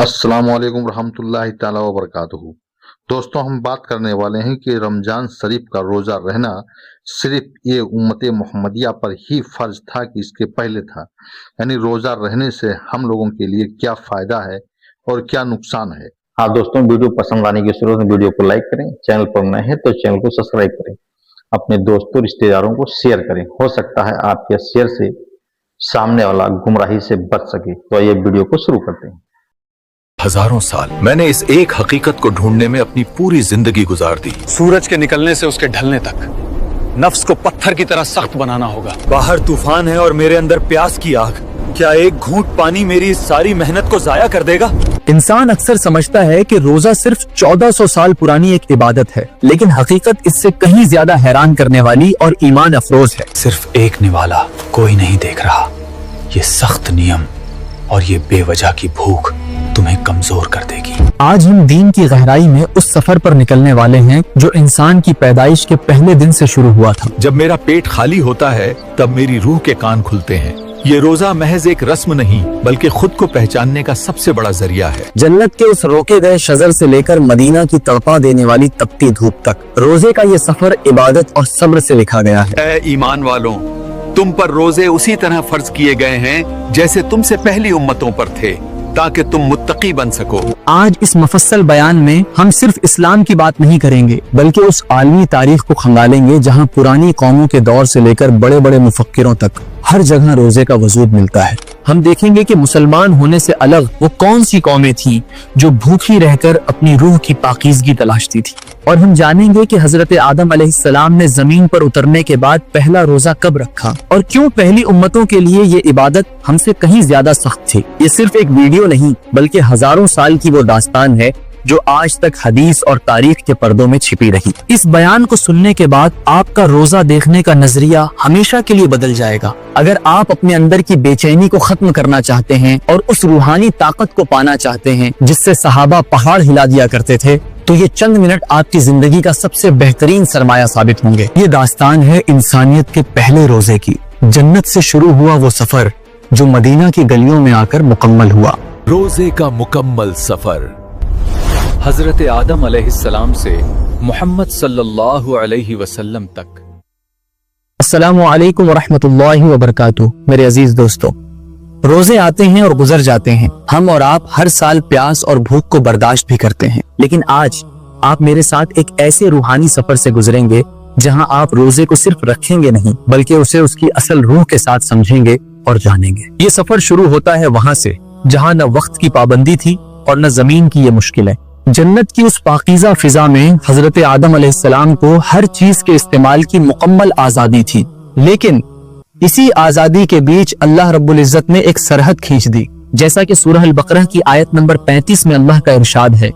अस्सलाम वालेकुम रहमतुल्लाहि ताला व बरकातुहू। दोस्तों, हम बात करने वाले हैं कि रमजान शरीफ का रोजा रहना सिर्फ ये उम्मत मोहम्मदिया पर ही फर्ज था कि इसके पहले था, यानी रोजा रहने से हम लोगों के लिए क्या फायदा है और क्या नुकसान है। हाँ दोस्तों, वीडियो पसंद आने की सूरत में वीडियो को लाइक करें, चैनल पर नए हैं तो चैनल को सब्सक्राइब करें, अपने दोस्तों रिश्तेदारों को शेयर करें। हो सकता है आपके शेयर से सामने वाला गुमराही से बच सके। तो ये वीडियो को शुरू करते हैं। हजारों साल मैंने इस एक हकीकत को ढूंढने में अपनी पूरी जिंदगी गुजार दी। सूरज के निकलने से उसके ढलने तक नफ्स को पत्थर की तरह सख्त बनाना होगा। बाहर तूफान है और मेरे अंदर प्यास की आग। क्या एक घूंट पानी मेरी इस सारी मेहनत को जाया कर देगा? इंसान अक्सर समझता है कि रोजा सिर्फ 1400 साल पुरानी एक इबादत है, लेकिन हकीकत इससे कहीं ज्यादा हैरान करने वाली और ईमान अफरोज है। सिर्फ एक निवाला, कोई नहीं देख रहा। ये सख्त नियम और ये बेवजह की भूख तुम्हें कमजोर कर देगी। आज हम दीन की गहराई में उस सफर पर निकलने वाले हैं जो इंसान की पैदाइश के पहले दिन से शुरू हुआ था। जब मेरा पेट खाली होता है तब मेरी रूह के कान खुलते हैं। ये रोजा महज एक रस्म नहीं बल्कि खुद को पहचानने का सबसे बड़ा जरिया है। जन्नत के उस रोके गए शजर से लेकर मदीना की तड़पा देने वाली तपती धूप तक रोजे का ये सफर इबादत और सब्र से लिखा गया है। ऐ ईमान वालों, तुम पर रोजे उसी तरह फर्ज किए गए हैं जैसे तुमसे पहली उम्मतों पर थे, ताकि तुम मुत्तकी बन सको। आज इस मुफस्सल बयान में हम सिर्फ इस्लाम की बात नहीं करेंगे बल्कि उस आलमी तारीख को खंगालेंगे जहां पुरानी कौमों के दौर से लेकर बड़े बड़े मुफक्किरों तक हर जगह रोजे का वजूद मिलता है। हम देखेंगे कि मुसलमान होने से अलग वो कौन सी कौमें थीं जो भूखी रहकर अपनी रूह की पाकीज़गी तलाशती थी, और हम जानेंगे कि हजरत आदम अलैहिस्सलाम ने जमीन पर उतरने के बाद पहला रोजा कब रखा और क्यों पहली उम्मतों के लिए ये इबादत हमसे कहीं ज्यादा सख्त थी। ये सिर्फ एक वीडियो नहीं बल्कि हजारों साल की वो दास्तान है जो आज तक हदीस और तारीख के पर्दों में छिपी रही। इस बयान को सुनने के बाद आपका रोजा देखने का नजरिया हमेशा के लिए बदल जाएगा। अगर आप अपने अंदर की बेचैनी को खत्म करना चाहते हैं और उस रूहानी ताकत को पाना चाहते हैं जिससे सहाबा पहाड़ हिला दिया करते थे, तो ये चंद मिनट आपकी जिंदगी का सबसे बेहतरीन सरमाया साबित होंगे। ये दास्तान है इंसानियत के पहले रोजे की। जन्नत से शुरू हुआ वो सफर जो मदीना की गलियों में आकर मुकम्मल हुआ। रोजे का मुकम्मल सफर हजरत आदम अलैहिस्सलाम से मोहम्मद सल्लल्लाहु अलैहि वसल्लम तक। अस्सलामु अलैकुम वरहमतुल्लाहि वबरकातुहू। मेरे अजीज दोस्तों, रोजे आते हैं और गुजर जाते हैं। हम और आप हर साल प्यास और भूख को बर्दाश्त भी करते हैं, लेकिन आज आप मेरे साथ एक ऐसे रूहानी सफर से गुजरेंगे जहां आप रोजे को सिर्फ रखेंगे नहीं बल्कि उसे उसकी असल रूह के साथ समझेंगे और जानेंगे। ये सफर शुरू होता है वहां से जहां न वक्त की पाबंदी थी और न जमीन की ये मुश्किलें। जन्नत की उस पाकीज़ा फिजा में हजरत आदम अलैहिस्सलाम को हर चीज के इस्तेमाल की मुकम्मल आजादी थी, लेकिन इसी आजादी के बीच अल्लाह रब्बुल इज्जत ने एक सरहद खींच दी। जैसा कि सूरह अल-बकरह की आयत नंबर 35 में अल्लाह का इरशाद है,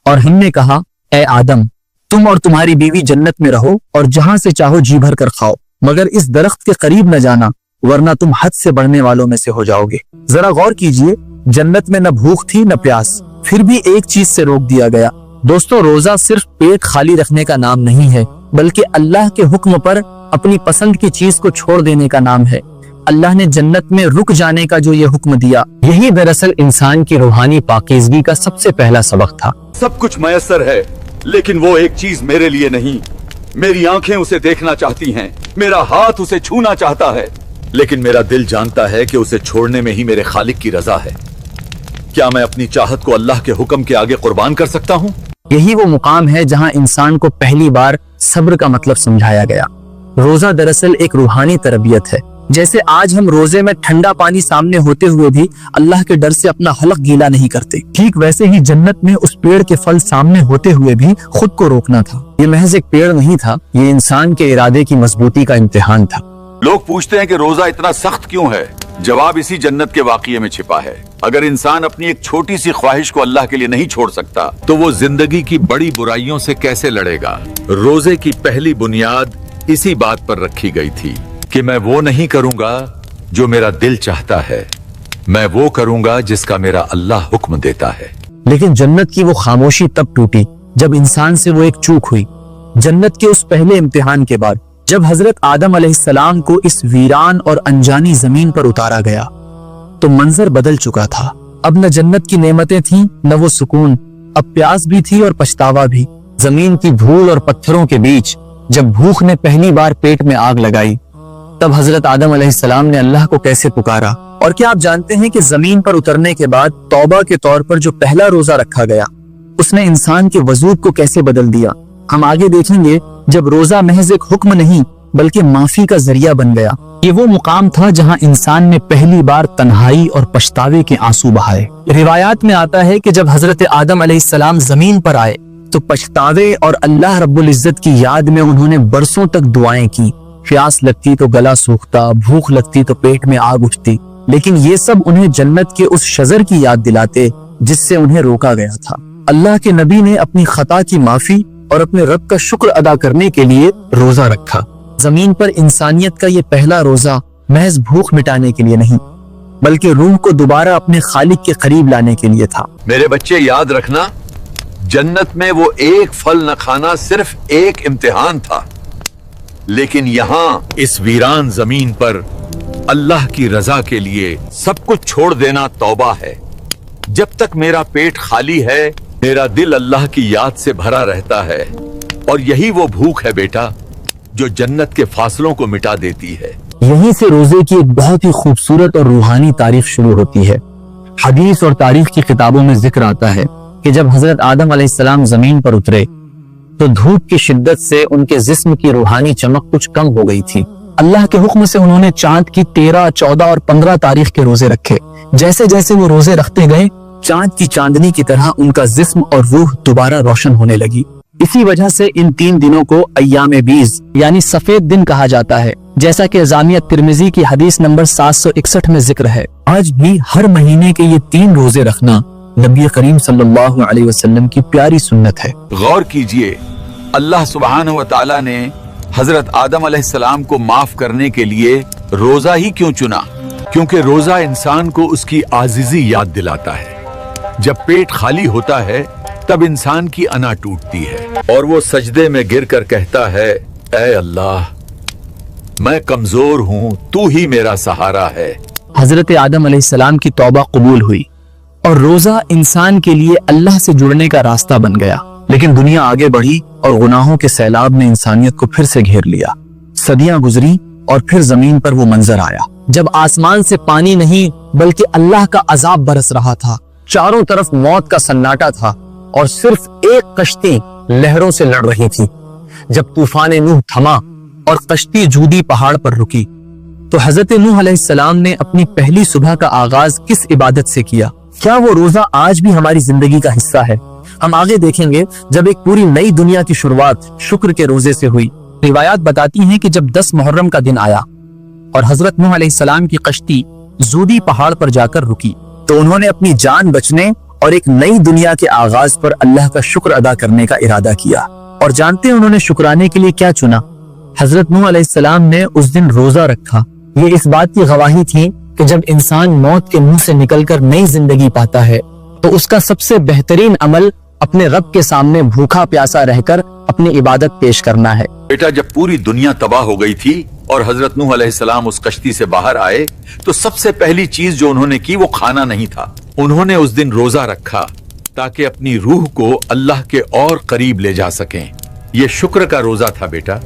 और हमने कहा, ए आदम, तुम और तुम्हारी बीवी जन्नत में रहो और जहां से चाहो जी भर कर खाओ, मगर इस दरख्त के करीब न जाना वरना तुम हद से बढ़ने वालों में से हो जाओगे। जरा गौर कीजिए, जन्नत में न भूख थी न प्यास, फिर भी एक चीज से रोक दिया गया। दोस्तों, रोजा सिर्फ पेट खाली रखने का नाम नहीं है बल्कि अल्लाह के हुक्म पर अपनी पसंद की चीज को छोड़ देने का नाम है। अल्लाह ने जन्नत में रुक जाने का जो ये हुक्म दिया, यही दरअसल इंसान की रूहानी पाकीज़गी का सबसे पहला सबक था। सब कुछ मयस्सर है, लेकिन वो एक चीज मेरे लिए नहीं। मेरी आंखें उसे देखना चाहती हैं, मेरा हाथ उसे छूना चाहता है, लेकिन मेरा दिल जानता है कि उसे छोड़ने में ही मेरे खालिक की रजा है। क्या मैं अपनी चाहत को अल्लाह के हुक्म के आगे कुर्बान कर सकता हूँ? यही वो मुकाम है जहाँ इंसान को पहली बार सब्र का मतलब समझाया गया। रोजा दरअसल एक रूहानी तरबियत है। जैसे आज हम रोजे में ठंडा पानी सामने होते हुए भी अल्लाह के डर से अपना हलक गीला नहीं करते, ठीक वैसे ही जन्नत में उस पेड़ के फल सामने होते हुए भी खुद को रोकना था। ये महज एक पेड़ नहीं था, ये इंसान के इरादे की मजबूती का इम्तिहान था। लोग पूछते हैं कि रोजा इतना सख्त क्यों है? जवाब इसी जन्नत के वाक़ये में छिपा है। अगर इंसान अपनी एक छोटी सी ख्वाहिश को अल्लाह के लिए नहीं छोड़ सकता तो वो जिंदगी की बड़ी बुराइयों से कैसे लड़ेगा? रोजे की पहली बुनियाद इसी बात पर रखी गई थी कि मैं वो नहीं करूंगा जो मेरा दिल चाहता है, मैं वो करूंगा जिसका मेरा अल्लाह हुक्म देता है। लेकिन जन्नत की वो खामोशी तब टूटी जब इंसान से वो एक चूक हुई। जन्नत के उस पहले इम्तिहान के बाद जब हजरत आदम अलैहिस्सलाम को इस वीरान और अनजानी जमीन पर उतारा गया तो मंजर बदल चुका था। اب نہ جنت کی نعمتیں تھیں نہ وہ سکون، اب پیاس بھی تھی اور پچھتاوا بھی۔ زمین کی دھول اور پتھروں کے بیچ جب بھوک نے پہلی بار پیٹ میں آگ لگائی، تب حضرت آدم علیہ السلام نے اللہ کو کیسے پکارا۔ اور کیا آپ جانتے ہیں کہ زمین پر اترنے کے بعد توبہ کے طور پر جو پہلا روزہ رکھا گیا، اس نے انسان کے وجود کو کیسے بدل دیا۔ ہم آگے دیکھیں گے جب روزہ محض ایک حکم نہیں بلکہ معافی کا ذریعہ بن گیا۔ یہ وہ مقام تھا جہاں انسان نے پہلی بار تنہائی اور پچھتاوے کے آنسو بہائے۔ روایات میں آتا ہے کہ جب حضرت آدم علیہ السلام زمین پر آئے تو پچھتاوے اور اللہ رب العزت کی یاد میں انہوں نے برسوں تک دعائیں کی۔ پیاس لگتی تو گلا سوکھتا، بھوک لگتی تو پیٹ میں آگ اٹھتی، لیکن یہ سب انہیں جنت کے اس شجر کی یاد دلاتے جس سے انہیں روکا گیا تھا۔ اللہ کے نبی نے اپنی خطا کی معافی اور اپنے رب کا شکر ادا کرنے کے لیے روزہ رکھا۔ زمین پر انسانیت کا یہ پہلا روزہ محض بھوک مٹانے کے لیے نہیں بلکہ روح کو دوبارہ اپنے خالق کے قریب لانے کے لیے تھا۔ میرے بچے یاد رکھنا، جنت میں وہ ایک پھل نہ کھانا صرف ایک امتحان تھا، لیکن یہاں اس ویران زمین پر اللہ کی رضا کے لیے سب کچھ چھوڑ دینا توبہ ہے۔ جب تک میرا پیٹ خالی ہے میرا دل اللہ کی یاد سے بھرا رہتا ہے، اور یہی وہ بھوک ہے بیٹا جو جنت کے فاصلوں کو مٹا دیتی ہے۔ یہیں سے روزے کی ایک بہت ہی خوبصورت اور روحانی تاریخ شروع ہوتی ہے۔ حدیث اور تاریخ کی کتابوں میں ذکر آتا ہے کہ جب حضرت آدم علیہ السلام زمین پر اترے تو دھوپ کی شدت سے ان کے جسم کی روحانی چمک کچھ کم ہو گئی تھی۔ اللہ کے حکم سے انہوں نے چاند کی 13، 14 اور 15 تاریخ کے روزے رکھے۔ جیسے جیسے وہ روزے رکھتے گئے چاند کی چاندنی کی طرح ان کا جسم اور روح دوبارہ روشن ہونے لگی۔ اسی وجہ سے ان 3 دنوں کو ایام بیض یعنی سفید دن کہا جاتا ہے، جیسا کہ جامع ترمذی کی حدیث نمبر 761 میں ذکر ہے۔ آج بھی ہر مہینے کے یہ 3 روزے رکھنا نبی کریم صلی اللہ علیہ وسلم کی پیاری سنت ہے۔ غور کیجئے، اللہ سبحانہ و تعالی نے حضرت آدم علیہ السلام کو معاف کرنے کے لیے روزہ ہی کیوں چنا؟ کیونکہ روزہ انسان کو اس کی عاجزی یاد دلاتا ہے۔ جب پیٹ خالی ہوتا ہے تب انسان کی انا ٹوٹتی ہے اور وہ سجدے میں گر کر کہتا ہے، اے اللہ میں کمزور ہوں، تو ہی میرا سہارا ہے۔ حضرت آدم علیہ السلام کی توبہ قبول ہوئی اور روزہ انسان کے لیے اللہ سے جڑنے کا راستہ بن گیا۔ لیکن دنیا آگے بڑھی اور گناہوں کے سیلاب نے انسانیت کو پھر سے گھیر لیا۔ صدیاں گزری اور پھر زمین پر وہ منظر آیا جب آسمان سے پانی نہیں بلکہ اللہ کا عذاب برس رہا تھا۔ چاروں طرف موت کا سناٹا تھا اور صرف ایک کشتی لہروں سے لڑ رہی تھی۔ جب طوفان نوح تھما اور کشتی جودی پہاڑ پر رکی تو حضرت نوح علیہ السلام نے اپنی پہلی صبح کا آغاز کس عبادت سے کیا؟ کیا وہ روزہ آج بھی ہماری زندگی کا حصہ ہے؟ ہم آگے دیکھیں گے جب ایک پوری نئی دنیا کی شروعات شکر کے روزے سے ہوئی۔ روایات بتاتی ہیں کہ جب 10 محرم کا دن آیا اور حضرت نوح علیہ السلام کی کشتی زودی پہاڑ پر جا کر رکی تو انہوں نے اپنی جان بچنے اور ایک نئی دنیا کے آغاز پر اللہ کا شکر ادا کرنے کا ارادہ کیا۔ اور جانتے ہیں انہوں نے شکرانے کے لیے کیا چنا؟ حضرت نوح علیہ السلام نے اس دن روزہ رکھا۔ یہ اس بات کی گواہی تھی کہ جب انسان موت کے منہ سے نکل کر نئی زندگی پاتا ہے تو اس کا سب سے بہترین عمل اپنے رب کے سامنے بھوکا پیاسا رہ کر اپنی عبادت پیش کرنا ہے۔ بیٹا جب پوری دنیا تباہ ہو گئی تھی اور حضرت نوح علیہ السلام اس کشتی سے باہر آئے تو سب سے پہلی چیز جو انہوں نے کی وہ کھانا نہیں تھا۔ انہوں نے اس دن روزہ رکھا تاکہ اپنی روح کو اللہ کے اور قریب لے جا سکیں۔ یہ شکر کا روزہ تھا بیٹا،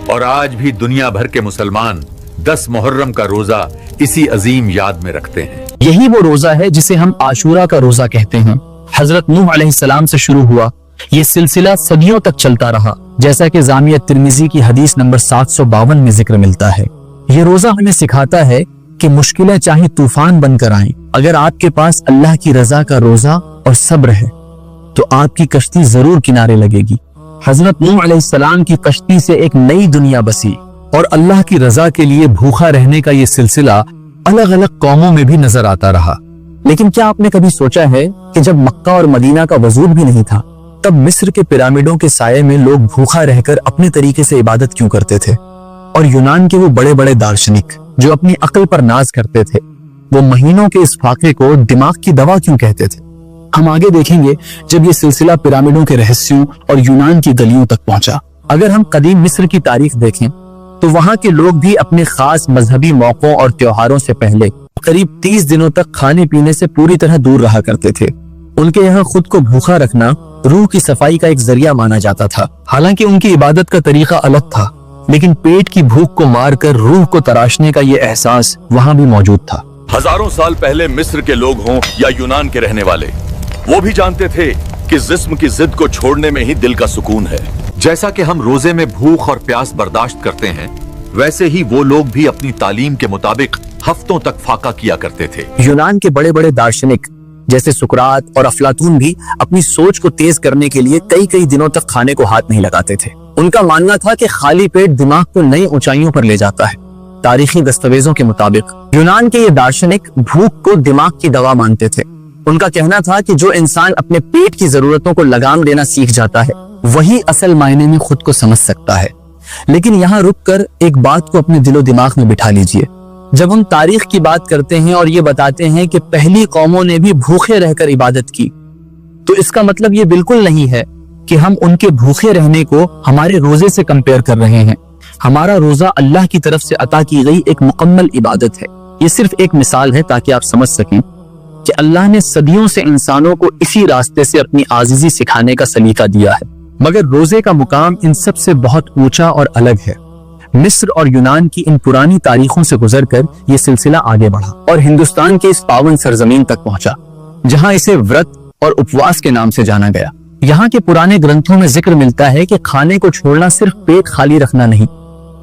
اور آج بھی دنیا بھر کے مسلمان 10 محرم کا روزہ اسی عظیم یاد میں رکھتے ہیں۔ یہی وہ روزہ ہے جسے ہم عاشورہ کا روزہ کہتے ہیں۔ حضرت نوح علیہ السلام سے شروع ہوا، یہ سلسلہ صدیوں تک چلتا رہا، جیسا کہ جامع ترمذی کی حدیث نمبر 752 میں ذکر ملتا ہے۔ یہ روزہ ہمیں سکھاتا ہے کہ مشکلیں چاہے طوفان بن کر آئیں، اگر آپ کے پاس اللہ کی رضا کا روزہ اور صبر ہے تو آپ کی کشتی ضرور کنارے لگے گی۔ حضرت نوح علیہ السلام کی کشتی سے ایک نئی دنیا بسی اور اللہ کی رضا کے لیے بھوکا رہنے کا یہ سلسلہ الگ الگ قوموں میں بھی نظر آتا رہا۔ لیکن کیا آپ نے کبھی سوچا ہے کہ جب مکہ اور مدینہ کا وجود بھی نہیں تھا تب مصر کے پیرامڈوں کے سائے میں لوگ بھوکا رہ کر اپنے طریقے سے عبادت کیوں کرتے تھے؟ اور یونان کے وہ بڑے بڑے دارشنک جو اپنی عقل پر ناز کرتے تھے وہ مہینوں کے اس فاقے کو دماغ کی دوا کیوں کہتے تھے؟ ہم آگے دیکھیں گے جب یہ سلسلہ پیرامڈوں کے رہسیوں اور یونان کی گلیوں تک پہنچا۔ اگر ہم قدیم مصر کی تاریخ دیکھیں تو वहाँ के लोग भी अपने खास मजहबी मौकों और त्योहारों से पहले करीब 30 दिनों तक खाने पीने से पूरी तरह दूर रहा करते थे। उनके यहाँ खुद को भूखा रखना रूह की सफाई का एक जरिया माना जाता था। हालांकि उनकी इबादत का तरीका अलग था, लेकिन पेट की भूख को मारकर रूह को तराशने का ये एहसास वहाँ भी मौजूद था। हजारों साल पहले मिस्र के लोग हों या यूनान के रहने वाले, वो भी जानते थे कि जिस्म की जिद को छोड़ने में ही दिल का सुकून है। जैसा कि हम रोजे में भूख और प्यास बर्दाश्त करते हैं, वैसे ही वो लोग भी अपनी तालीम के मुताबिक हफ्तों तक फाका किया करते थे। यूनान के बड़े बड़े दार्शनिक जैसे सुकरात और अफलातून भी अपनी सोच को तेज करने के लिए कई कई दिनों तक खाने को हाथ नहीं लगाते थे। उनका मानना था कि खाली पेट दिमाग को नई ऊंचाइयों पर ले जाता है। तारीखी दस्तावेजों के मुताबिक यूनान के ये दार्शनिक भूख को दिमाग की दवा मानते थे। उनका कहना था कि जो इंसान अपने पेट की जरूरतों को लगाम देना सीख जाता है, वही असल मायने में खुद को समझ सकता है। लेकिन यहाँ रुककर एक बात को अपने दिलो दिमाग में बिठा लीजिए। जब हम तारीख की बात करते हैं और ये बताते हैं कि पहली कौमों ने भी भूखे रहकर इबादत की, तो इसका मतलब ये बिल्कुल नहीं है कि हम उनके भूखे रहने को हमारे रोजे से कंपेयर कर रहे हैं। हमारा रोजा अल्लाह की तरफ से अता की गई एक मुकम्मल इबादत है। ये सिर्फ एक मिसाल है ताकि आप समझ सकें कि अल्लाह ने सदियों से इंसानों को इसी रास्ते से अपनी आजिज़ी सिखाने का सलीका दिया है। मगर रोजे का मुकाम इन सब से बहुत ऊंचा और अलग है। मिस्र और यूनान की इन पुरानी तारीखों से गुजरकर ये सिलसिला आगे बढ़ा और हिंदुस्तान के इस पावन सरजमीन तक पहुंचा, जहां इसे व्रत और उपवास के नाम से जाना गया। यहाँ के पुराने ग्रंथों में जिक्र मिलता है कि खाने को छोड़ना सिर्फ पेट खाली रखना नहीं,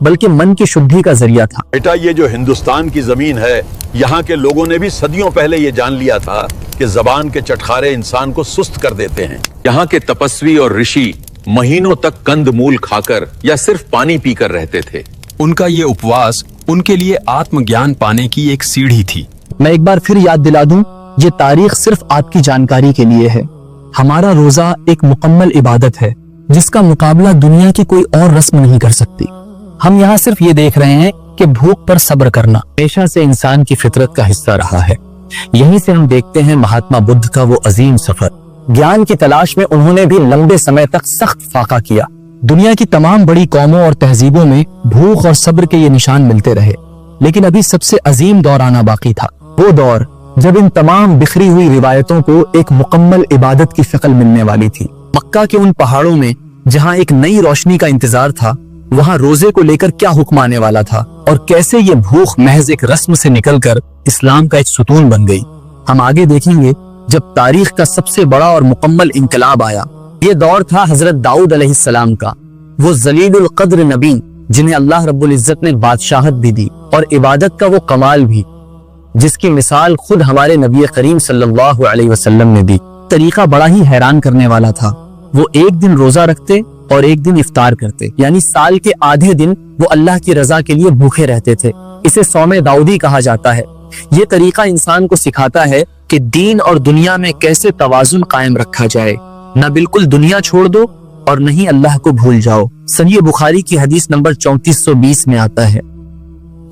बल्कि मन की शुद्धि का जरिया था। बेटा, ये जो हिंदुस्तान की जमीन है, यहाँ के लोगों ने भी सदियों पहले ये जान लिया था कि जबान के चटखारे इंसान को सुस्त कर देते हैं। यहाँ के तपस्वी और ऋषि महीनों तक कंद मूल खाकर या सिर्फ पानी पीकर रहते थे। उनका ये उपवास उनके लिए आत्मज्ञान पाने की एक सीढ़ी थी। मैं एक बार फिर याद दिला दूं, ये तारीख सिर्फ आपकी जानकारी के लिए है। हमारा रोजा एक मुकम्मल इबादत है जिसका मुकाबला दुनिया की कोई और रस्म नहीं कर सकती। हम यहाँ सिर्फ ये देख रहे हैं कि भूख पर सब्र करना हमेशा से इंसान की फितरत का हिस्सा रहा है। यहीं से हम देखते हैं महात्मा बुद्ध का वो अजीम सफर। ज्ञान की तलाश में उन्होंने भी लंबे समय तक सख्त फाका किया। दुनिया की तमाम बड़ी कौमों और तहजीबों में भूख और सब्र के ये निशान मिलते रहे, लेकिन अभी सबसे अजीम दौर आना बाकी था। वो दौर जब इन तमाम बिखरी हुई रिवायतों को एक मुकम्मल इबादत की शक्ल मिलने वाली थी। मक्का के उन पहाड़ों में जहाँ एक नई रोशनी का इंतजार था, वहाँ रोजे को लेकर क्या हुक्म आने वाला था और कैसे ये भूख महज एक रस्म से निकलकर इस्लाम का एक सुतून बन गई। हम आगे देखेंगे जब तारीख का सबसे बड़ा और मुकम्मल इंकलाब आया। ये दौर था हजरत दाऊद अलैहिस्सलाम का, वो जलीलुल कद्र नबी जिन्हें अल्लाह रब्बुल इज्जत ने बादशाहत भी दी और इबादत का वो कमाल भी जिसकी मिसाल खुद हमारे नबी करीम सल्लल्लाहु अलैहि वसल्लम ने दी। तरीका बड़ा ही हैरान करने वाला था। वो एक दिन रोजा रखते और एक दिन इफ्तार करते, यानी साल के आधे दिन वो अल्लाह की रजा के लिए भूखे रहते थे। इसे सौमे दाऊदी कहा जाता है। ये तरीका इंसान को सिखाता है कि दीन और दुनिया में कैसे तवाजुन कायम रखा जाए। न बिल्कुल दुनिया छोड़ दो और नहीं अल्लाह को भूल जाओ। सही बुखारी की हदीस नंबर 3420 में आता है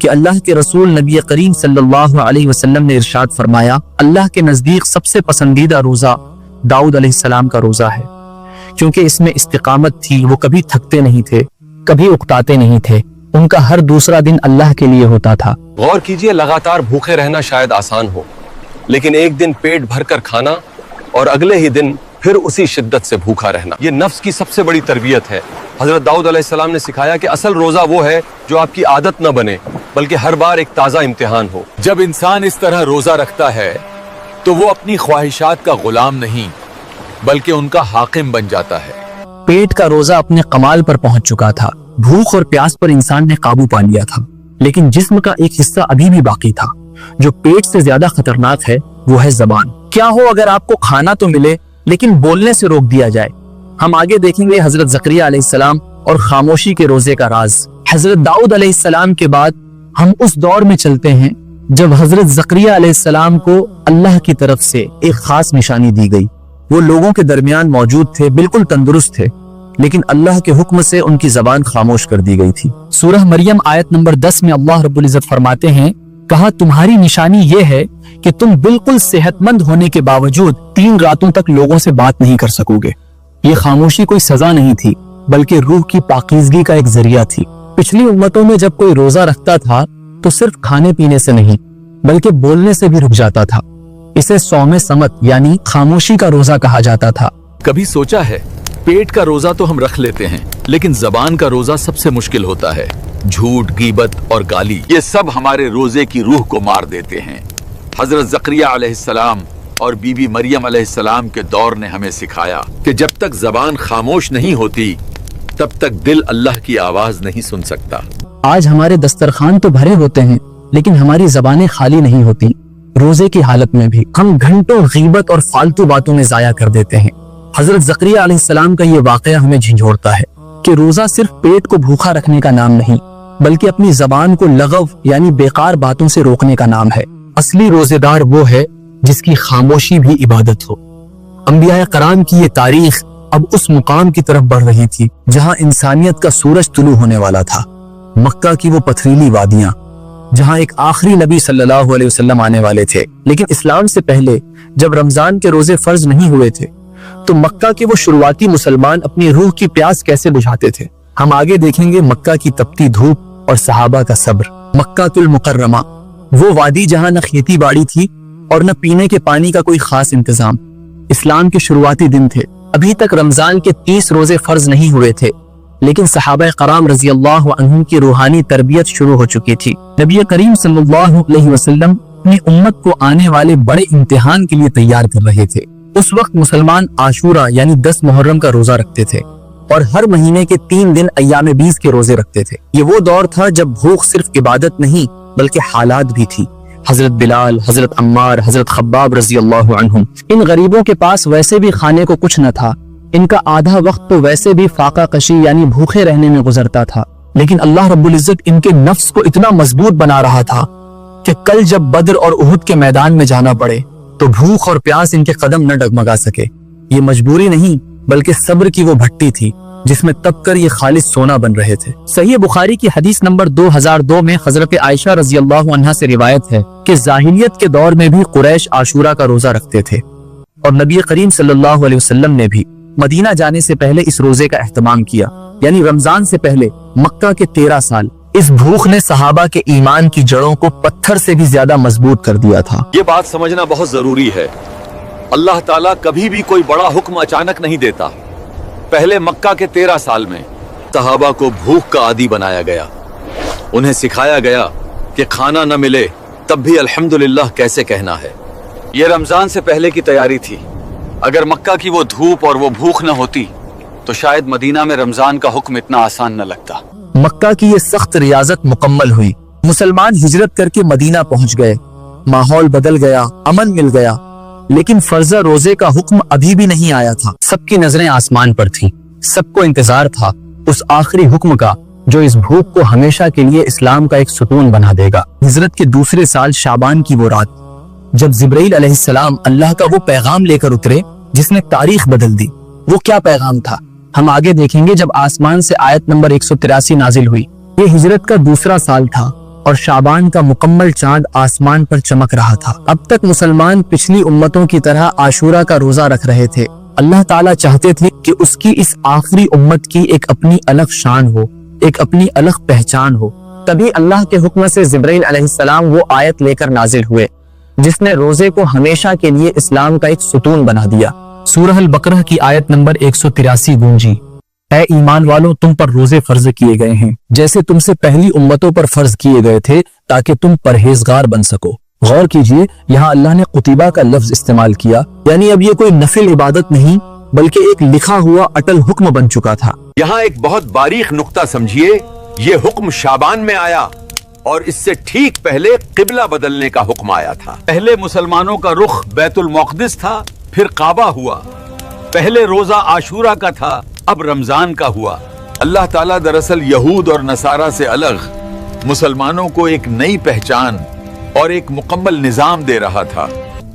कि अल्लाह के रसूल नबी करीम सल्लल्लाहु अलैहि वसल्लम ने इरशाद फरमाया, अल्लाह के नजदीक सबसे पसंदीदा रोजा दाऊद अलैहिस्सलाम का रोजा है, क्योंकि इसमें इस्तिकामत थी। वो कभी थकते नहीं थे, कभी उकताते नहीं थे। उनका हर दूसरा दिन अल्लाह के लिए होता था। गौर कीजिए, लगातार भूखे रहना शायद आसान हो, लेकिन एक दिन पेट भरकर खाना और अगले ही दिन फिर उसी शिद्दत से भूखा रहना, ये नफ्स की सबसे बड़ी तरबियत है। हजरत दाऊद अलैहिस्सलाम ने सिखाया कि असल रोजा वो है जो आपकी आदत न बने, बल्कि हर बार एक ताजा इम्तिहान हो। जब इंसान इस तरह रोजा रखता है तो वो अपनी ख्वाहिशात का गुलाम नहीं बल्कि उनका हाकिम बन जाता है। पेट का रोजा अपने कमाल पर पहुंच चुका था। भूख और प्यास पर इंसान ने काबू पा लिया था, लेकिन जिस्म का एक हिस्सा अभी भी बाकी था जो पेट से ज्यादा खतरनाक है, वो है जबान। क्या हो अगर आपको खाना तो मिले लेकिन बोलने से रोक दिया जाए। हम आगे देखेंगे हजरत जकरिया अलैहिस्सलाम और खामोशी के रोजे का राज। हजरत दाऊद अलैहिस्सलाम के बाद हम उस दौर में चलते हैं जब हजरत जकरिया अलैहिस्सलाम को अल्लाह की तरफ से एक खास निशानी दी गई। वो लोगों के दरमियान मौजूद थे, बिल्कुल तंदुरुस्त थे, लेकिन अल्लाह के हुक्म से उनकी जबान खामोश कर दी गई थी। सूरह मरियम आयत नंबर 10 में अल्लाह रब्बुल इज्जत फरमाते हैं, कहा तुम्हारी निशानी ये है कि तुम बिल्कुल सेहतमंद होने के बावजूद 3 रातों तक लोगों से बात नहीं कर सकोगे। ये खामोशी कोई सजा नहीं थी, बल्कि रूह की पाकीज़गी का एक जरिया थी। पिछली उम्मतों में जब कोई रोजा रखता था तो सिर्फ खाने पीने से नहीं बल्कि बोलने से भी रुक जाता था। इसे सौमे समत यानी खामोशी का रोजा कहा जाता था। कभी सोचा है पेट का रोजा तो हम रख लेते हैं, लेकिन जबान का रोजा सबसे मुश्किल होता है। झूठ, गीबत और गाली, ये सब हमारे रोजे की रूह को मार देते हैं। हजरत ज़करिया अलैहिस्सलाम और बीबी मरियम अलैहिस्सलाम के दौर ने हमें सिखाया कि जब तक जबान खामोश नहीं होती तब तक दिल अल्लाह की आवाज नहीं सुन सकता। आज हमारे दस्तरखान तो भरे होते हैं लेकिन हमारी जबानें खाली नहीं होती। रोजे की हालत में भी हम घंटों गीबत और फालतू बातों में जाया कर देते हैं। हजरत ज़करिया अलैहिस्सलाम का ये वाकया हमें झंझोड़ता है कि रोजा सिर्फ पेट को भूखा रखने का नाम नहीं बल्कि अपनी जबान को लगव यानी बेकार बातों से रोकने का नाम है। असली रोजेदार वो है जिसकी खामोशी भी इबादत हो। अंबिया कराम की ये तारीख अब उस मुकाम की तरफ बढ़ रही थी जहां इंसानियत का सूरज तुलू होने वाला था। मक्का की वो पथरीली वादियां जहां एक आखिरी नबी सल्लल्लाहु अलैहि वसल्लम आने वाले थे, लेकिन इस्लाम से पहले जब रमजान के रोजे फर्ज नहीं हुए थे तो मक्का के वो शुरुआती मुसलमान अपनी रूह की प्यास कैसे बुझाते थे। हम आगे देखेंगे मक्का की तपती धूप और सहाबा का सब्र। मक्कातुल मुकर्रमा, वो वादी जहां न खेती बाड़ी थी और न पीने के पानी का कोई खास इंतजाम। इस्लाम के शुरुआती दिन थे, अभी तक रमजान के 30 रोजे फर्ज नहीं हुए थे, लेकिन सहाबा कराम रजी अल्लाह अन्हुम की रूहानी तरबियत शुरू हो चुकी थी। नबी करीम सल्लल्लाहु अलैहि वसल्लम अपनी उम्मत को आने वाले बड़े इम्तिहान के लिए तैयार कर रहे थे। उस वक्त मुसलमान आशूरा यानी 10 मुहर्रम का रोजा रखते थे और हर महीने के 3 दिन अय्याम 20 के रोजे रखते थे। ये वो दौर था जब भूख सिर्फ इबादत नहीं बल्कि हालात भी थी। हजरत बिलाल, हजरत अम्मार, हजरत खब्बाब रजी अल्लाह अन्हुम, इन गरीबों के पास वैसे भी खाने को कुछ न था। इनका आधा वक्त तो वैसे भी फाका कशी यानी भूखे रहने में गुजरता था, लेकिन अल्लाह रब्बुल इज्जत इनके नफ्स को इतना मजबूत बना रहा था कि कल जब बद्र और उहुद के मैदान में जाना पड़े तो भूख और प्यास इनके कदम न डगमगा सके। ये मजबूरी नहीं बल्कि सब्र की वो भट्टी थी जिसमें तप कर ये खालिस सोना बन रहे थे। सही बुखारी की हदीस नंबर 2002 में हजरत आयशा रजी अल्लाह अन्हा से रिवायत है कि जाहिलियत के दौर में भी कुरैश आशूरा का रोजा रखते थे और नबी करीम सल्लल्लाहु अलैहि वसल्लम ने भी मदीना जाने से पहले इस रोजे का एहतमाम किया। यानी रमजान से पहले मक्का के 13 साल इस भूख ने सहाबा के ईमान की जड़ों को पत्थर से भी ज्यादा मजबूत कर दिया था। ये बात समझना बहुत जरूरी है। अल्लाह ताला कभी भी कोई बड़ा हुक्म अचानक नहीं देता। पहले मक्का के 13 साल में सहाबा को भूख का आदी बनाया गया। उन्हें सिखाया गया कि खाना न मिले तब भी अल्हम्दुलिल्लाह कैसे कहना है। ये रमजान से पहले की तैयारी थी। अगर मक्का की वो धूप और वो भूख न होती तो शायद मदीना में रमजान का हुक्म इतना आसान न लगता। मक्का की ये सख्त रियाजत मुकम्मल हुई। मुसलमान हिजरत करके मदीना पहुंच गए, माहौल बदल गया, अमन मिल गया, लेकिन फर्जा रोजे का हुक्म अभी भी नहीं आया था। सबकी नजरें आसमान पर थीं। सबको इंतजार था उस आखिरी हुक्म का जो इस भूख को हमेशा के लिए इस्लाम का एक सुतून बना देगा। हिजरत के दूसरे साल शाबान की वो रात जब जिब्राइल अलैहिस्सलाम अल्लाह का वो पैगाम लेकर उतरे जिसने तारीख बदल दी। वो क्या पैगाम था हम आगे देखेंगे जब आसमान से आयत नंबर 183 नाजिल हुई। ये हिजरत का दूसरा साल था और शाबान का मुकम्मल चांद आसमान पर चमक रहा था। अब तक मुसलमान पिछली उम्मतों की तरह आशूरा का रोजा रख रहे थे। अल्लाह ताला चाहते थे कि उसकी इस आखिरी उम्मत की एक अपनी अलग शान हो, एक अपनी अलग पहचान हो। तभी अल्लाह के हुक्म से जिब्राइल अलैहिस्सलाम वो आयत लेकर नाजिल हुए जिसने रोजे को हमेशा के लिए इस्लाम का एक सुतून बना दिया। सूरह अल बकरह की आयत नंबर 183 गूंजी, ऐ ईमान वालों तुम पर रोजे फर्ज किए गए हैं जैसे तुमसे पहली उम्मतों पर फर्ज किए गए थे ताकि तुम परहेजगार बन सको। गौर कीजिए, यहाँ अल्लाह ने कुतिबा का लफ्ज इस्तेमाल किया, यानी अब ये कोई नफिल इबादत नहीं बल्कि एक लिखा हुआ अटल हुक्म बन चुका था। यहाँ एक बहुत बारीक नुक्ता समझिए। ये हुक्म शाबान में आया और इससे ठीक पहले किबला बदलने का हुक्म आया था। पहले मुसलमानों का रुख बैतुल मुक़द्दिस था, फिर काबा हुआ। पहले रोजा आशूरा का था, अब रमजान का हुआ। अल्लाह ताला दरअसल यहूद और नसारा से अलग मुसलमानों को एक नई पहचान और एक मुकम्मल निजाम दे रहा था।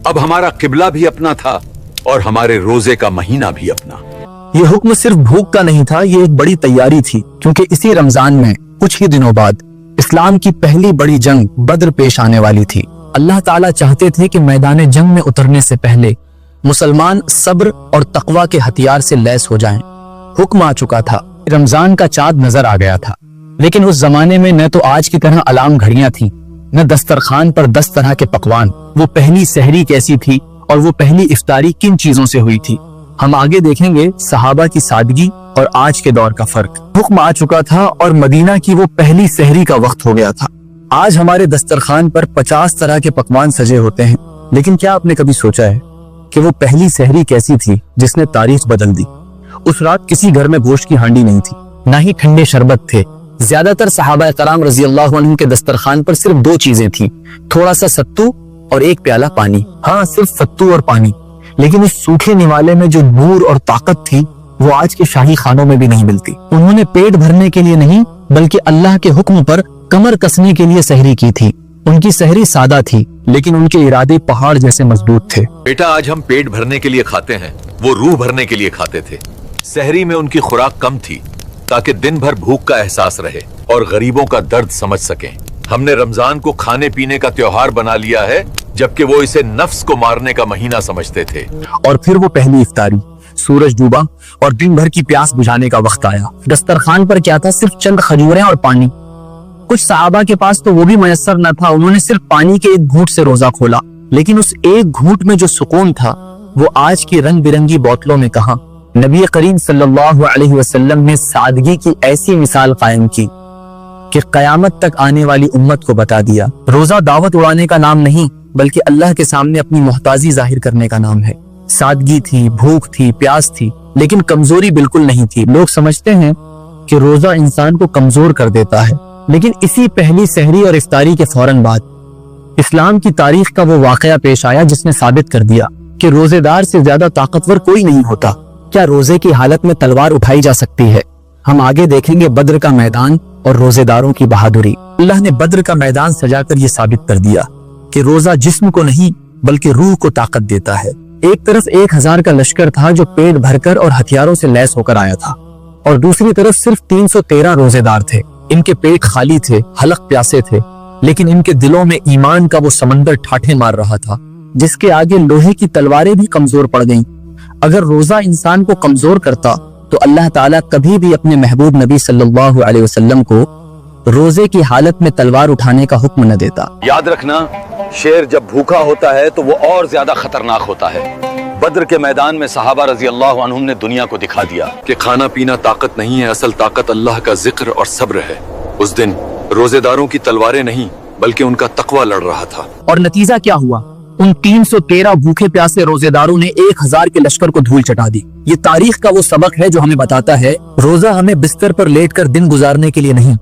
अब हमारा किबला भी अपना था और हमारे रोजे का महीना भी अपना। ये हुक्म सिर्फ भूख का नहीं था, ये एक बड़ी तैयारी थी, क्योंकि इसी रमजान में कुछ ही दिनों बाद इस्लाम की पहली बड़ी जंग बद्र पेश आने वाली थी। अल्लाह ताला चाहते थे कि मैदान जंग में उतरने से पहले मुसलमान सब्र और तकवा के हथियार से लैस हो जाएं। हुक्म आ चुका था, रमजान का चाँद नजर आ गया था। لیکن उस जमाने में न तो आज की तरह अलार्म घड़ियां थी, न दस्तरखान पर 10 तरह के पकवान। वो पहली सहरी कैसी थी और वो पहली इफ्तारी किन चीजों से हुई थी। हम आगे देखेंगे सहाबा की सादगी और आज के दौर का फर्क। हुक्म आ चुका था और मदीना की वो पहली सहरी का वक्त हो गया था। आज हमारे दस्तरखान पर 50 तरह के पकवान सजे होते हैं, लेकिन क्या आपने कभी सोचा है कि वो पहली सहरी कैसी थी जिसने तारीख बदल दी। उस रात किसी घर में गोश्त की हांडी नहीं थी, ना ही ठंडे शरबत थे। ज्यादातर सहाबा कराम रजी अल्लाह अन्हुम के दस्तरखान पर सिर्फ 2 चीजें थी, थोड़ा सा सत्तू और एक प्याला पानी। हाँ, सिर्फ सत्तू और पानी। लेकिन इस सूखे निवाले में जो नूर और ताकत थी वो आज के शाही खानों में भी नहीं मिलती। उन्होंने पेट भरने के लिए नहीं बल्कि अल्लाह के हुक्म पर कमर कसने के लिए सहरी की थी। उनकी सहरी सादा थी लेकिन उनके इरादे पहाड़ जैसे मजबूत थे। बेटा, आज हम पेट भरने के लिए खाते हैं, वो रूह भरने के लिए खाते थे। सहरी में उनकी खुराक कम थी ताकि दिन भर भूख का एहसास रहे और गरीबों का दर्द समझ सकें। हमने रमजान को खाने पीने का त्योहार बना लिया है, जबकि वो इसे नफ्स को मारने का महीना समझते थे। और फिर वो पहली इफ्तारी, सूरज डूबा और दिन भर की प्यास बुझाने का वक्त आया। दस्तरखान पर क्या था? सिर्फ चंद खजूरें और पानी। कुछ सहाबा के पास तो वो भी मयस्सर न था। उन्होंने सिर्फ पानी के एक घूंट से रोजा खोला, लेकिन उस एक घूंट में जो सुकून था वो आज की रंग बिरंगी बोतलों में कहां। नबी करीम सल्लल्लाहु अलैहि वसल्लम ने सादगी की ऐसी मिसाल कायम की कि कयामत तक आने वाली उम्मत को बता दिया, रोजा दावत उड़ाने का नाम नहीं बल्कि अल्लाह के सामने अपनी मोहताजी जाहिर करने का नाम है। सादगी थी, भूख थी, प्यास थी, लेकिन कमजोरी बिल्कुल नहीं थी। लोग समझते हैं कि रोजा इंसान को कमजोर कर देता है, लेकिन इसी पहली सहरी और इफ्तारी के फौरन बाद इस्लाम की तारीख का वो वाकया पेश आया जिसने साबित कर दिया कि रोजेदार से ज्यादा ताकतवर कोई नहीं होता। क्या रोजे की हालत में तलवार उठाई जा सकती है? हम आगे देखेंगे बद्र का मैदान और रोजेदारों की बहादुरी। अल्लाह ने बद्र का मैदान सजाकर ये साबित कर दिया कि रोजा जिस्म को नहीं बल्कि रूह को ताकत देता है। एक तरफ 1000 का लश्कर था जो पेट भरकर और हथियारों से लैस होकर आया था, और दूसरी तरफ सिर्फ 313 रोजेदार थे। इनके पेट खाली थे, हलक प्यासे थे, लेकिन इनके दिलों में ईमान का वो समंदर ठाठे मार रहा था जिसके आगे लोहे की तलवारें भी कमजोर पड़ गईं। अगर रोजा इंसान को कमजोर करता तो अल्लाह ताला कभी भी अपने महबूब नबी सल्लल्लाहु अलैहि वसल्लम को रोजे की हालत में तलवार उठाने का हुक्म न देता। याद रखना, शेर जब भूखा होता है तो वो और ज्यादा खतरनाक होता है। बद्र के मैदान में सहाबा रजी अल्लाह अन्हुम ने दुनिया को दिखा दिया कि खाना पीना ताकत नहीं है, असल ताकत अल्लाह का जिक्र और सब्र है। उस दिन रोजेदारों की तलवारें नहीं बल्कि उनका तकवा लड़ रहा था। और नतीजा क्या हुआ? उन 313 भूखे प्यासे रोजेदारों ने 1000 के लश्कर को धूल चटा दी। ये तारीख का वो सबक है जो हमें बताता है रोजा हमें बिस्तर पर लेटकर दिन गुजारने के लिए नहीं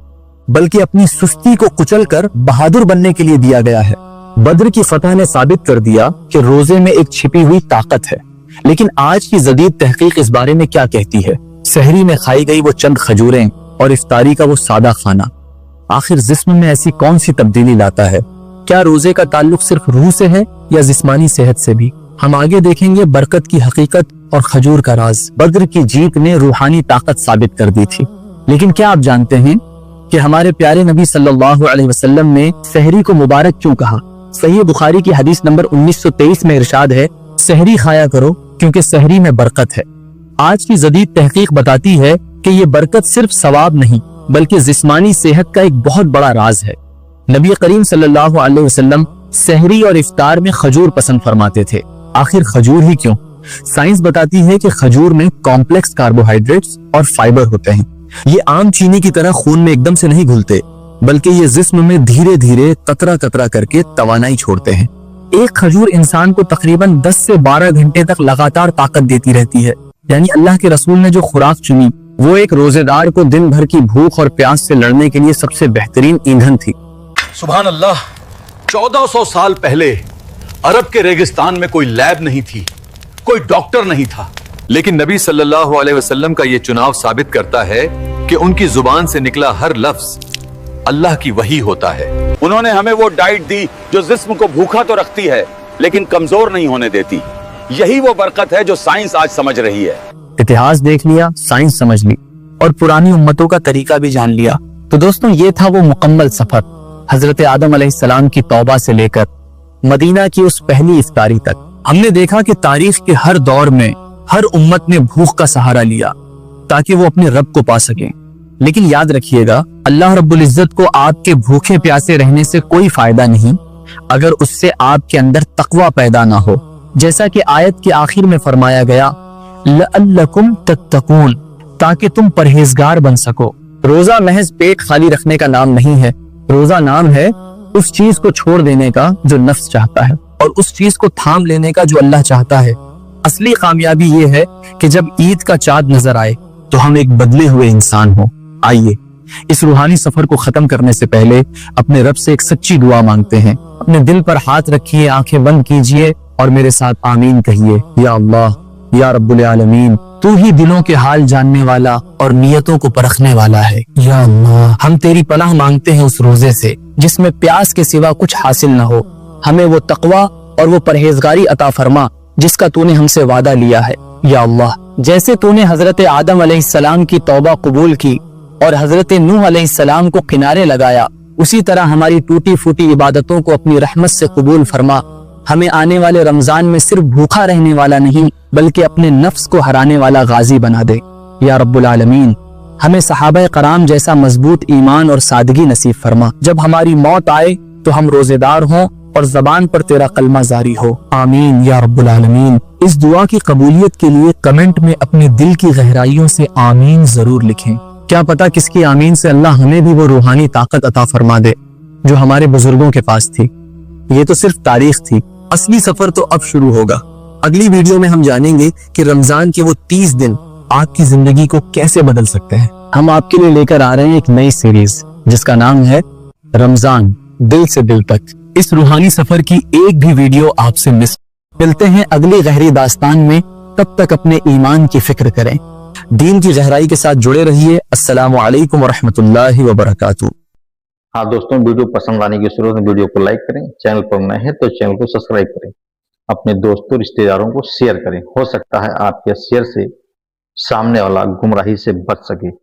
बल्कि अपनी सुस्ती को कुचलकर बहादुर बनने के लिए दिया गया है। बद्र की फतह ने साबित कर दिया कि रोजे में एक छिपी हुई ताकत है। लेकिन आज की जदीद तहकीक इस बारे में क्या कहती है? सहरी में खाई गई वो चंद खजूरें और इफ्तारी का वो सादा खाना आखिर जिस्म में ऐसी कौन सी तब्दीली लाता है? क्या रोजे का ताल्लुक सिर्फ रूह से है या जिस्मानी सेहत से भी? हम आगे देखेंगे बरकत की हकीकत और खजूर का राज। बद्र की जीत ने रूहानी ताकत साबित कर दी थी, लेकिन क्या आप जानते हैं कि हमारे प्यारे नबी सल्लल्लाहु अलैहि वसल्लम ने सहरी को मुबारक क्यों कहा? सही बुखारी की हदीस नंबर 1923 में इरशाद है, सहरी खाया करो क्योंकि सहरी में बरकत है। आज की जदीद तहकीक बताती है कि ये बरकत सिर्फ सवाब नहीं बल्कि जिस्मानी सेहत का एक बहुत बड़ा राज है। नबी करीम सल्लल्लाहु अलैहि वसल्लम सहरी और इफ्तार में खजूर पसंद फरमाते थे। आखिर खजूर ही क्यों? साइंस बताती है कि खजूर में कॉम्प्लेक्स कार्बोहाइड्रेट्स और फाइबर होते हैं। ये आम चीनी की तरह खून में एकदम से नहीं घुलते बल्कि ये जिस्म में धीरे धीरे कतरा कतरा करके तवानाई छोड़ते हैं। एक खजूर इंसान को तकरीबन 10 से 12 घंटे तक लगातार ताकत देती रहती है। यानी अल्लाह के रसूल ने जो खुराक चुनी वो एक रोजेदार को दिन भर की भूख और प्यास से लड़ने के लिए सबसे बेहतरीन ईंधन थी। सुभान अल्लाह, 1400 साल पहले अरब के रेगिस्तान में कोई लैब नहीं थी, कोई डॉक्टर नहीं था, लेकिन नबी सल्लल्लाहु अलैहि वसल्लम का ये चुनाव साबित करता है कि उनकी जुबान से निकला हर लफ्ज अल्लाह की वही होता है। उन्होंने हमें वो डाइट दी जो जिस्म को भूखा तो रखती है लेकिन कमजोर नहीं होने देती। यही वो बरकत है जो साइंस आज समझ रही है। इतिहास देख लिया, साइंस समझ ली और पुरानी उम्मतों का तरीका भी जान लिया। तो दोस्तों, ये था वो मुकम्मल सफर हजरत आदम अलैहिस्सलाम की तौबा से लेकर मदीना की उस पहली इफ्तारी तक। हमने देखा कि तारीख के हर दौर में हर उम्मत ने भूख का सहारा लिया ताकि वो अपने रब को पा सकें। لیکن یاد رکھیے گا اللہ رب العزت کو آپ کے بھوکے پیاسے رہنے سے کوئی فائدہ نہیں اگر اس سے آپ کے اندر تقوی پیدا نہ ہو، جیسا کہ آیت کے آخر میں فرمایا گیا لعلکم تتقون، تاکہ تم پرہیزگار بن سکو۔ روزہ محض پیٹ خالی رکھنے کا نام نہیں ہے، روزہ نام ہے اس چیز کو چھوڑ دینے کا جو نفس چاہتا ہے اور اس چیز کو تھام لینے کا جو اللہ چاہتا ہے۔ اصلی کامیابی یہ ہے کہ جب عید کا چاند نظر آئے تو ہم ایک بدلے ہوئے انسان ہوں۔ آئیے اس روحانی سفر کو ختم کرنے سے پہلے اپنے رب سے ایک سچی دعا مانگتے ہیں۔ اپنے دل پر ہاتھ رکھیے، آنکھیں بند کیجئے اور میرے ساتھ آمین کہیے۔ یا اللہ، یا رب العالمین، تو ہی دلوں کے حال جاننے والا اور نیتوں کو پرکھنے والا ہے۔ یا اللہ، ہم تیری پناہ مانگتے ہیں اس روزے سے جس میں پیاس کے سوا کچھ حاصل نہ ہو۔ ہمیں وہ تقوی اور وہ پرہیزگاری عطا فرما جس کا تو نے ہم سے وعدہ لیا ہے۔ یا اللہ، جیسے تو نے حضرت آدم علیہ السلام کی توبہ قبول کی اور حضرت نوح علیہ السلام کو کنارے لگایا، اسی طرح ہماری ٹوٹی پھوٹی عبادتوں کو اپنی رحمت سے قبول فرما۔ ہمیں آنے والے رمضان میں صرف بھوکا رہنے والا نہیں بلکہ اپنے نفس کو ہرانے والا غازی بنا دے۔ یا رب العالمین، ہمیں صحابہ کرام جیسا مضبوط ایمان اور سادگی نصیب فرما۔ جب ہماری موت آئے تو ہم روزے دار ہوں اور زبان پر تیرا کلمہ جاری ہو۔ آمین یا رب العالمین۔ اس دعا کی قبولیت کے لیے کمنٹ میں اپنے دل کی گہرائیوں سے آمین ضرور لکھیں۔ کیا پتا کس کی آمین سے اللہ ہمیں بھی وہ روحانی طاقت عطا فرما دے جو ہمارے بزرگوں کے پاس تھی۔ یہ تو صرف تاریخ تھی، اصلی سفر تو اب شروع ہوگا۔ اگلی ویڈیو میں ہم جانیں گے کہ رمضان کے وہ 30 دن آپ کی زندگی کو کیسے بدل سکتے ہیں۔ ہم آپ کے لیے لے کر آ رہے ہیں ایک نئی سیریز جس کا نام ہے رمضان دل سے دل تک۔ اس روحانی سفر کی ایک بھی ویڈیو آپ سے مس۔ ملتے ہیں اگلی گہری داستان میں، تب تک اپنے ایمان کی فکر کریں، دین کی گہرائی کے ساتھ جڑے رہیے۔ السلام علیکم ورحمۃ اللہ وبرکاتہ۔ ہاں دوستوں، ویڈیو پسند آنے کی صورت میں ویڈیو کو لائک کریں، چینل پر نئے ہیں تو چینل کو سبسکرائب کریں، اپنے دوستوں رشتہ داروں کو شیئر کریں۔ ہو سکتا ہے آپ کے شیئر سے سامنے والا گمراہی سے بچ سکے۔